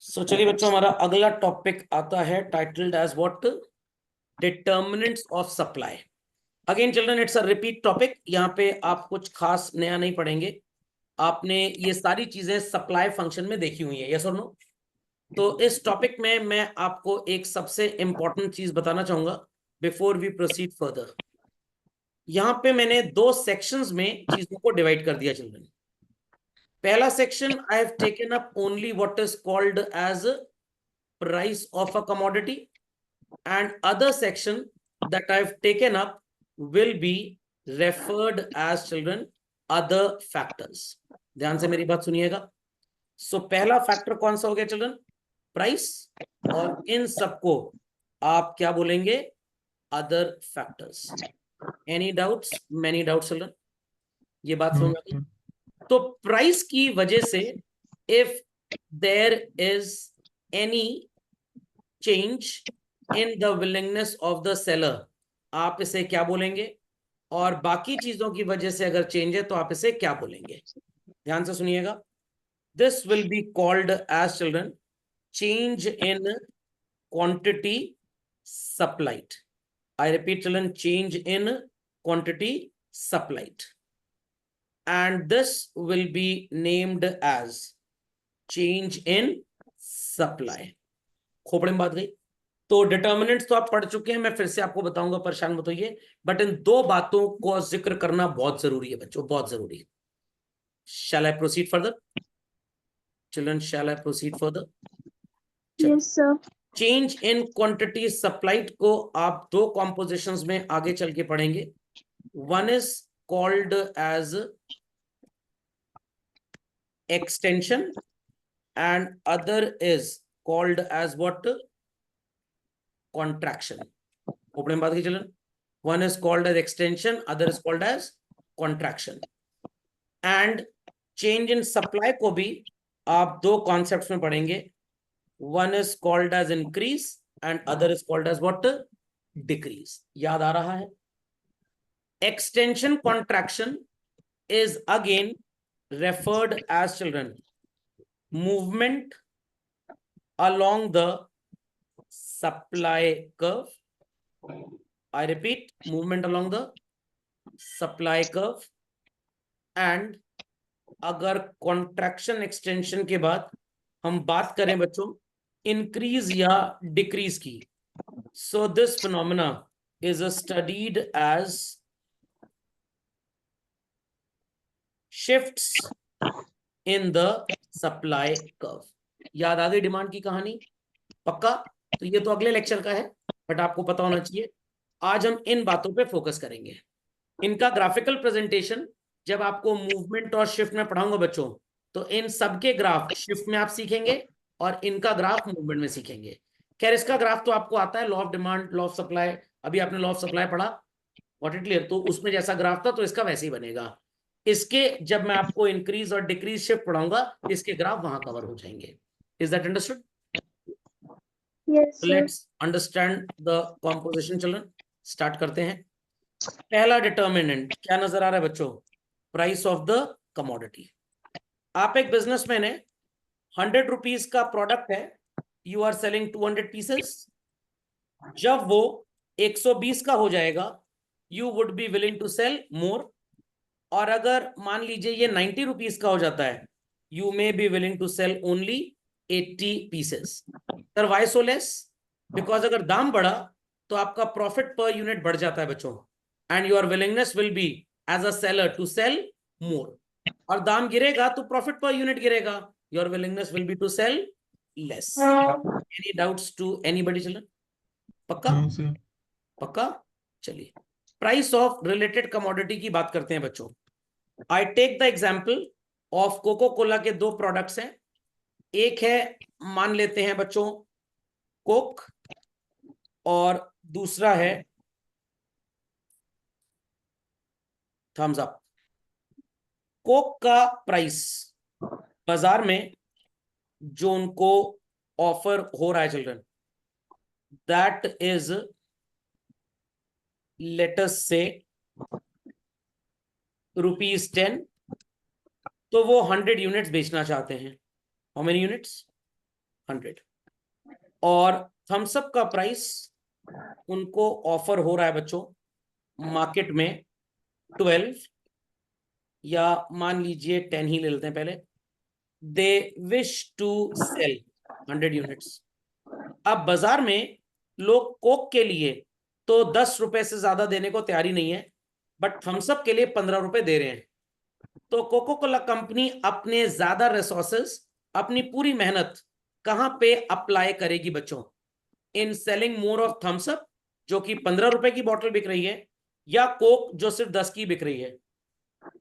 चलिए बच्चों, हमारा अगला टॉपिक आता है titled as what, determinants of supply. Again children, it's a repeat topic. यहाँ पे आप कुछ खास नया नहीं पढ़ेंगे। आपने ये सारी चीजें सप्लाई फंक्शन में देखी हुई है, यस और नो। तो इस टॉपिक में मैं आपको एक सबसे इंपॉर्टेंट चीज बताना चाहूंगा बिफोर वी प्रोसीड फर्दर। यहाँ पे मैंने दो सेक्शंस में चीजों को डिवाइड कर दिया चिल्ड्रन। पहला section I have taken up only what is called as price of a commodity, and other section that I've taken up will be referred as children other factors। ध्यान से मेरी बात सुनिएगा। पहला फैक्टर कौन सा हो गया चिल्ड्रन? प्राइस। और इन सबको आप क्या बोलेंगे? Other factors. Any doubts? Many doubts children? ये बात समझ में आई? तो प्राइस की वजह से if there is any change in the willingness of the seller, आप इसे क्या बोलेंगे? और बाकी चीजों की वजह से अगर चेंज है तो आप इसे क्या बोलेंगे? ध्यान से सुनिएगा। This will be called as children change in quantity supplied. I repeat children, change in quantity supplied, and this will be named as change in supply। खोपड़े में बात गई। तो डिटर्मिनेंट्स तो आप पढ़ चुके हैं, मैं फिर से आपको बताऊंगा, परेशान मत होइए। बट इन दो बातों को जिक्र करना बहुत जरूरी है बच्चों, बहुत जरूरी है। Shall I proceed further children? Shall I proceed further? Yes sir. Change in quantity supplied को आप दो कॉम्पोजिशंस में आगे चल के पढ़ेंगे। One is called as extension and other is called as what? Contraction. खोपड़े में बात की children. One is called as extension, other is called as contraction। And change in supply को भी आप दो कॉन्सेप्ट्स में पढ़ेंगे। One is called as increase and other is called as what? Decrease। याद आ रहा है? Extension contraction is again referred as children movement along the supply curve। I repeat, movement along the supply curve। And अगर contraction extension के बाद हम बात करें बच्चों इंक्रीज या डिक्रीज की, so this phenomena is studied as shifts in the supply curve. याद आ गई डिमांड की कहानी? पक्का? तो ये तो अगले लेक्चर का है, बट आपको पता होना चाहिए। आज हम इन बातों पे फोकस करेंगे। इनका ग्राफिकल प्रेजेंटेशन जब आपको मूवमेंट और शिफ्ट में पढ़ाऊंगा बच्चों, तो इन सबके ग्राफ शिफ्ट में आप सीखेंगे और इनका ग्राफ मूवमेंट में सीखेंगे। खैर, इसका ग्राफ तो आपको आता है, law of demand, law of supply. अभी आपने लॉ ऑफ सप्लाई पढ़ा, व्हाट इट क्लियर? तो उसमें जैसा ग्राफ था तो इसका वैसे ही बनेगा। इसके जब मैं आपको इंक्रीज और डिक्रीज शिफ्ट पढ़ाऊंगा, इसके ग्राफ वहां कवर हो जाएंगे। Is that understood? Yes sir. Let's understand the composition children. Start करते हैं। पहला डिटर्मिनेंट क्या नजर आ रहा है बच्चों? Price of the commodity. आप एक बिजनेसमैन है, 100 रुपीज का प्रोडक्ट है, यू आर सेलिंग 200 पीसेस। जब वो 120 का हो जाएगा, you would be willing to sell more. और अगर मान लीजिए ये 90 रुपीज का हो जाता है, you may be willing to sell only 80 pieces. Sir why so less? Because अगर दाम बढ़ा तो आपका प्रॉफिट पर यूनिट बढ़ जाता है बच्चों, and your willingness will be as a seller to sell more. और दाम गिरेगा तो प्रॉफिट पर यूनिट गिरेगा, your willingness will be to sell less. Any doubts to anybody children? पक्का? पक्का? चलिए, प्राइस ऑफ रिलेटेड कमोडिटी की बात करते हैं बच्चों। I take the example of Coca Cola के दो प्रोडक्ट्स हैं। एक है, मान लेते हैं बच्चों, कोक, और दूसरा है थम्स अप। कोक का प्राइस बाजार में जो उनको ऑफर हो रहा है children, that is let's say ₹10। तो वो 100 यूनिट्स बेचना चाहते हैं। How many units? 100। और थम्स अप का प्राइस उनको ऑफर हो रहा है बच्चों मार्केट में 12, या मान लीजिए 10 ही ले लेते हैं पहले। They wish to sell 100 units. अब बाजार में लोग कोक के लिए तो 10 रुपए से ज्यादा देने को तैयार ही नहीं है, बट थम्सअप के लिए 15 रुपए दे रहे हैं। तो कोको कोला कंपनी अपने ज्यादा रिसोर्सेस, अपनी पूरी मेहनत कहां पे अप्लाई करेगी बच्चों? In selling more of Thums Up जो कि 15 रुपए की बोतल बिक रही है, या कोक जो सिर्फ 10 की बिक रही है।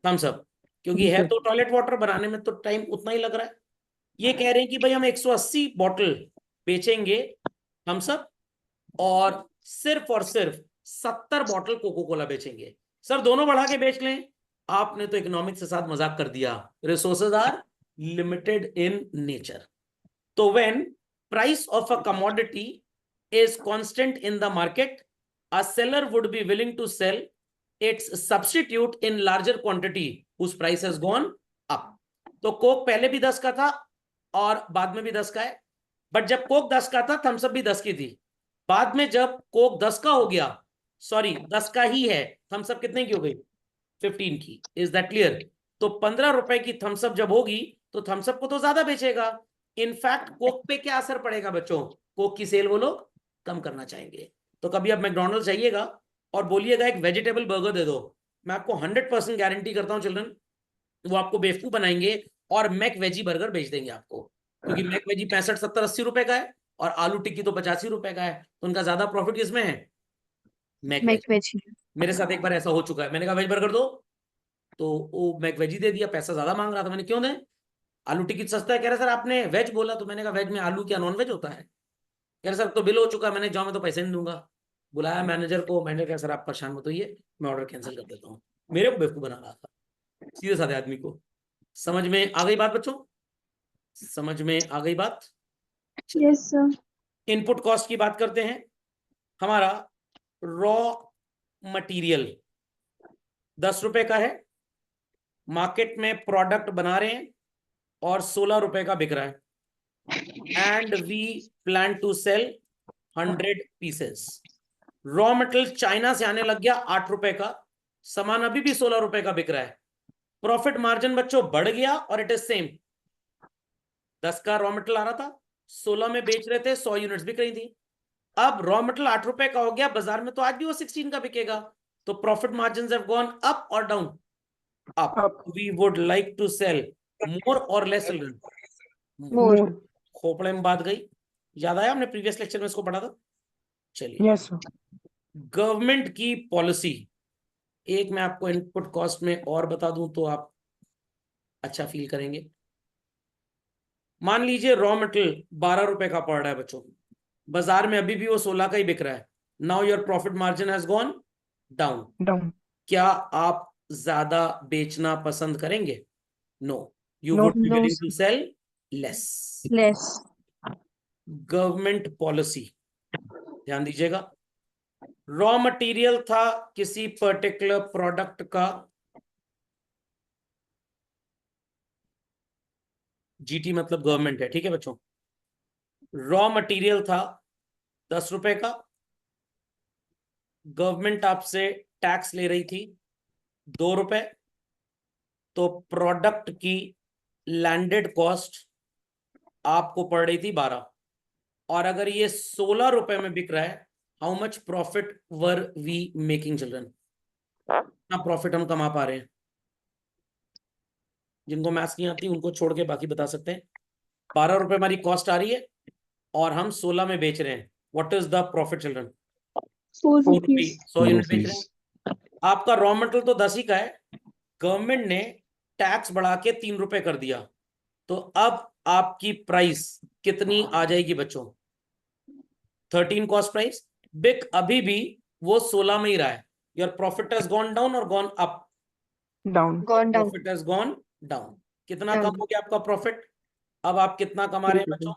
थम्सअप क्योंकि है तो टॉयलेट वाटर बनाने में तो टाइम उतना ही लग रहा है। ये कह रहे हैं कि भाई हम 180 बॉटल बेचेंगे थम्सअप, और सिर्फ 70 बॉटल कोको कोला बेचेंगे। सर दोनों बढ़ा के बेच लें। आपने तो इकोनॉमिक्स के साथ मजाक कर दिया। Resources are limited in nature. तो when price of a commodity is constant in the market, a seller would be willing to sell its substitute in larger quantity whose price has gone up। तो Coke पहले भी 10 का था और बाद में भी 10 का है, बट जब कोक 10 का था थम्सअप भी 10 की थी। बाद में जब कोक 10 का हो गया, सॉरी 10 का ही है, थम्सअप कितने की हो गई? 15 की। Is that clear? तो 15 रुपए की थम्सअप जब होगी तो थम्सअप को तो ज्यादा बेचेगा। इनफैक्ट कोक पे क्या असर पड़ेगा बच्चों? कोक की सेल वो लोग कम करना चाहेंगे। तो कभी आप मैकडॉनल्ड्स जाइएगा और बोलिएगा एक वेजिटेबल बर्गर दे दो, मैं आपको 100% गारंटी करता हूं चिल्ड्रन, वो आपको बेवकूफ बनाएंगे और मैक वेजी बर्गर बेच देंगे आपको। क्योंकि मैक वेजी 65, 70, 80 रुपए का है और आलू टिक्की तो 85 रुपए का है। तो उनका ज्यादा प्रॉफिट किसमें है? McVeg. मैकवेजी। मेरे साथ एक बार ऐसा हो चुका है, मैंने कहा वेज बर्गर दो, तो वो मैक वेजी दे दिया, पैसा ज्यादा मांग रहा था। मैंने क्यों दें, आलू टिक्की सस्ता है। कह रहे सर आपने वेज बोला, तो मैंने कहा वेज में आलू क्या नॉन वेज होता है? कह रहे सर तो बिल हो चुका है। मैंने जाओ मैं तो पैसे नहीं दूंगा। बुलाया मैनेजर को, मैंने कहा सर आप परेशान मत होइए, मैं ऑर्डर कैंसिल कर देता हूँ। मेरे को बेवकूफ बना रहा था, सीधे साधे आदमी को। समझ में आ गई बात बच्चों? समझ में आ गई बात? Yes sir. इनपुट कॉस्ट की बात करते हैं। हमारा रॉ मटेरियल 10 रुपए का है, मार्केट में प्रोडक्ट बना रहे हैं और 16 रुपए का बिक रहा है, and we plan to sell 100 pieces. Raw material China से आने लग गया 8 रुपए का, सामान अभी भी 16 रुपए का बिक रहा है। प्रॉफिट मार्जिन बच्चों बढ़ गया और इट इज सेम। 10 का रॉ मटेरियल आ रहा था, 16 में बेच रहे थे, 100 यूनिट्स बिक रही थी। अब रॉ मटेरियल 8 रुपए का हो गया, बाजार में तो आज भी वो 16 का बिकेगा। तो profit margin have gone up और down? Up. We would like to sell more और लेस चिल्ड्रन? मोर। खोपड़े में बात गई। याद आया? हमने प्रीवियस लेक्चर में इसको पढ़ा था। चलिए, यस सर। गवर्नमेंट की पॉलिसी। एक मैं आपको इनपुट कॉस्ट में और बता दूं तो आप अच्छा फील करेंगे। मान लीजिए रॉ मटेरियल 12 रुपए का पड़ रहा है बच्चों, बाजार में अभी भी वो 16 का ही बिक रहा है। Now your profit margin has gone down. Down. क्या आप ज्यादा बेचना पसंद करेंगे? No, you No. Would be no willing to sell less. Less. Government policy, ध्यान दीजिएगा। रॉ मटेरियल था किसी पर्टिकुलर प्रोडक्ट का, जीटी मतलब गवर्नमेंट है, ठीक है बच्चों। रॉ मटेरियल था 10 रुपए का, गवर्नमेंट आपसे टैक्स ले रही थी 2 रुपए, तो प्रोडक्ट की लैंडेड कॉस्ट आपको पड़ रही थी 12। और अगर ये 16 रुपए में बिक रहा है, how much profit were we making children? कितना प्रॉफिट हम कमा पा रहे हैं? जिनको मैथ्स नहीं आती उनको छोड़ के बाकी बता सकते हैं। 12 रुपए हमारी कॉस्ट आ रही है और हम 16 में बेच रहे हैं। What is the profit children? 4 4 rupees. 100 unit बेच रहे हैं। आपका रॉ मटेरियल तो 10 ही का है, गवर्नमेंट ने टैक्स बढ़ा के 3 रुपए कर दिया, तो अब आपकी प्राइस कितनी आ जाएगी बच्चों? 13 कॉस्ट प्राइस। बिक अभी भी वो 16 में ही रहा है। Your profit has gone down और gone up? Down. Gone down. Profit has gone down. कितना Down. कम हो गया आपका प्रॉफिट? अब आप कितना कमा रहे हैं बच्चों?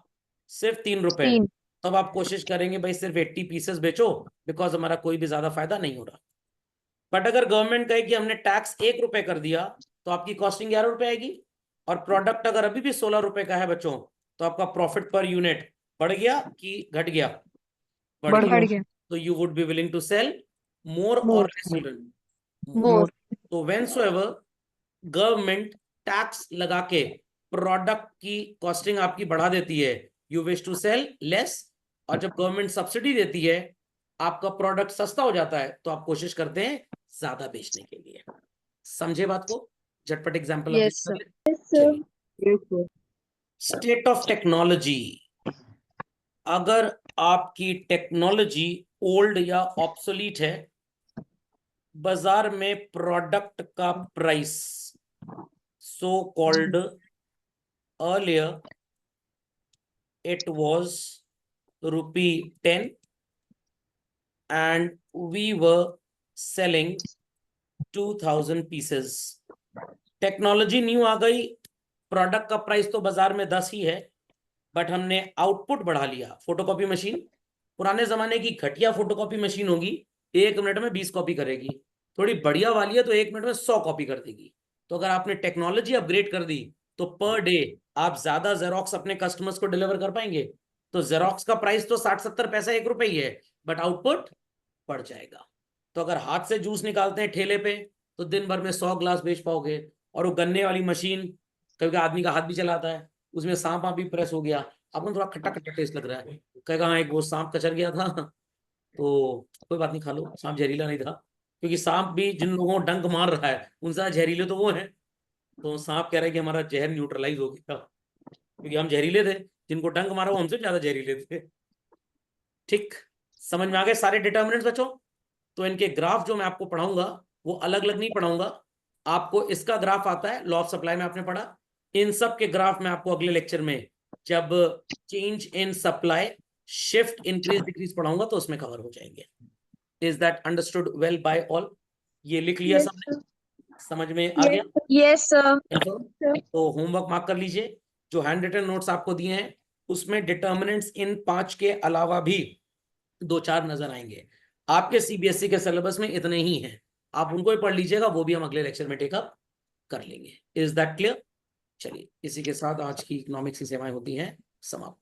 सिर्फ 3 रुपए। 3। तब आप कोशिश करेंगे भाई सिर्फ 80 पीसेस बेचो, बिकॉज हमारा कोई भी ज्यादा फायदा नहीं हो रहा। बट अगर गवर्नमेंट कहे कि हमने टैक्स 1 रुपए कर दिया, तो आपकी कॉस्टिंग 11 रुपए आएगी। और प्रोडक्ट अगर अभी भी 16 रुपए का है बच्चों, तो आपका प्रॉफिट पर यूनिट बढ़ गया कि घट गया? बढ़ बढ़ गया। गया। तो you would be willing to sell more or More. less children? More. तो whensoever गवर्नमेंट टैक्स लगा के प्रोडक्ट की कॉस्टिंग आपकी बढ़ा देती है, you wish to sell less. और जब गवर्नमेंट सब्सिडी देती है, आपका प्रोडक्ट सस्ता हो जाता है, तो आप कोशिश करते हैं ज्यादा बेचने के लिए। समझे बात को? झटपट एग्जांपल Yes, sir. चलिए, स्टेट ऑफ टेक्नोलॉजी। अगर आपकी टेक्नोलॉजी ओल्ड या ऑब्सोलीट है, बाजार में प्रोडक्ट का price, so called earlier it was ₹10 and we were selling 2000 pieces. Technology new आ गई, प्रोडक्ट का प्राइस तो बाजार में 10 ही है, बट हमने आउटपुट बढ़ा लिया। फोटोकॉपी मशीन, पुराने जमाने की घटिया फोटोकॉपी मशीन होगी, 1 मिनट में 20 कॉपी करेगी। थोड़ी बढ़िया वाली है तो 1 मिनट में 100 कॉपी कर देगी। तो अगर आपने टेक्नोलॉजी अपग्रेड कर दी, तो पर डे आप ज्यादा जेरोक्स अपने कस्टमर्स को डिलीवर कर पाएंगे। तो जेरोक्स का प्राइस तो 60-70 पैसा, ₹1 ही है, बट आउटपुट बढ़ जाएगा। तो अगर हाथ से जूस निकालते हैं ठेले पे, तो दिन भर में 100 ग्लास बेच पाओगे। और वो गन्ने वाली मशीन, कभी आदमी का हाथ भी चलाता है, उसमें सांप भी प्रेस हो गया, आपको थोड़ा खट्टा खट्टा टेस्ट लग रहा है, कहेगा हाँ एक वो सांप कचर गया था, तो कोई बात नहीं, खा लो, सांप जहरीला नहीं था। क्योंकि सांप भी जिन लोगों को डंक मार रहा है, उनसे ज्यादा जहरीले तो वो है। तो सांप कह रहा है कि हमारा जहर न्यूट्रलाइज हो गया, क्योंकि हम जहरीले थे, जिनको डंक मारा वो हमसे ज्यादा जहरीले थे। ठीक, समझ में आ गए सारे डिटर्मिनेंट्स बच्चों? तो इनके ग्राफ जो मैं आपको पढ़ाऊंगा, वो अलग अलग नहीं पढ़ाऊंगा। आपको इसका ग्राफ आता है, लॉ ऑफ सप्लाई में आपने पढ़ा। इन सब के ग्राफ में आपको अगले लेक्चर में, जब change in supply, shift, increase decrease पढ़ाऊंगा, तो उसमें कवर हो जाएंगे। Is that understood well by all? ये लिख लिया Yes, सबने? sir. समझ में आ गया? Yes, sir. Confirm? तो होमवर्क मार्क कर लीजिए। जो हैंड रिटन नोट्स आपको दिए हैं, उसमें डिटर्मिनेंट्स इन 5 के अलावा भी 2-4 नजर आएंगे। आपके सीबीएसई के सिलेबस में इतने ही हैं, आप उनको ही पढ़ लीजिएगा, वो भी हम अगले लेक्चर में टेकअप कर लेंगे। Is that clear? चलिए, इसी के साथ आज की इकोनॉमिक्स की सेवाएं होती हैं समाप्त।